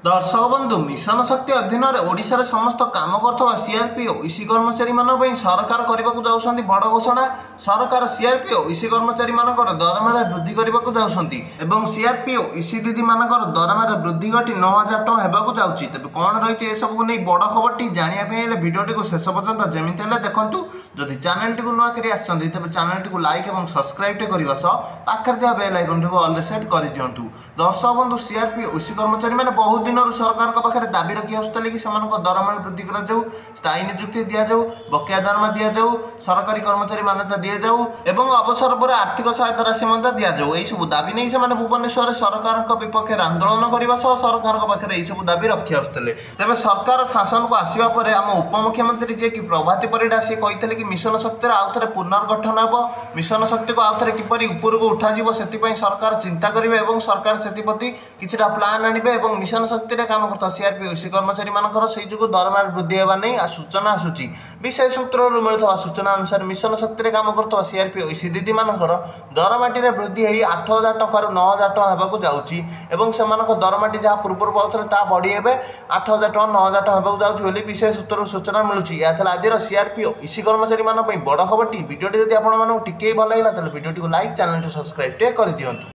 दर्शक बंधु मिशन शक्ति अधीन ओडिशा रे समस्त काम करथवा सीआरपीओ ईसी कर्मचारी मान सरकार करने जाऊँच बड़ घोषणा। सरकार सीआरपीओ ईसी कर्मचारी मान दरमा वृद्धि करने सीआरपीओ ईसी दीदी मान दरमा वृद्धि घटी 9000 टଙ୍କା होगा जाऊँगी। तेज कौन रही है सबको नहीं बड़ खबर टी जानापी भिडियोटी को शेष पर्यंत जमीती देखूँ। जदि चैनल टी नुआ कर तेज चैनल टी लाइक और सब्सक्राइब करने पाखे दिया बेल आइकन टी ऑल सेट कर दिंतु। दर्शक बंधु सीआरपीओ ईसी कर्मचारी मैंने बहुत दिन सरकार पाखे दाबी रखी आसुले कि दरमा वृद्धि कर स्थायी नियुक्ति दि जाऊ, बकेया दरमा दि जाऊ, सरकारी कर्मचारी मान्यता दि जाऊ एवं अवसर पर आर्थिक सहायता राशि दि जाऊ। यही सब दाबी नहीं से भुवनेश्वर सरकार विपक्ष आंदोलन करने सरकार पाखे यही सब दाबी रखी आसुले। तेज सरकार शासन को आसवा पर आम उपमुख्यमंत्री जी कि प्रभाती परिडा सी कहते कि मिशन शक्ति आउ थे पुनर्गठन हो, मिशन शक्ति को आउ थे किपरि ऊपर को उठा से सरकार चिंता करेंगे और सरकार से किसी प्लान आने और मिशन शक्ति काम करता सीआरपीओ ईसी कर्मचारी मानकर से जो दरमा वृद्धि होगा नहीं सूचना आसूची। विशेष सूत्र मिलता सूचना अनुसार मिशन शक्ति काम करता सीआरपीओ ईसी दीदी मानकर दरमाटी वृद्धि हो 8000 टकर 9000 टଙ୍କା होगा जाऊँगी और दरमाटी जहाँ पूर्व पाते ता बढ़ी 8000 टଙ୍କା 9000 टଙ୍କା होगा जाऊँगी विशेष सूत्र सूचना मिलूँ। यह आज सीआरपीओ ईसी कर्मचारी मान बड़ खबर टी भिडियोटी जब आपको टिके भल लगा तेल भिडियोटी को लाइक चैनल सब्सक्राइब कर दिंतु।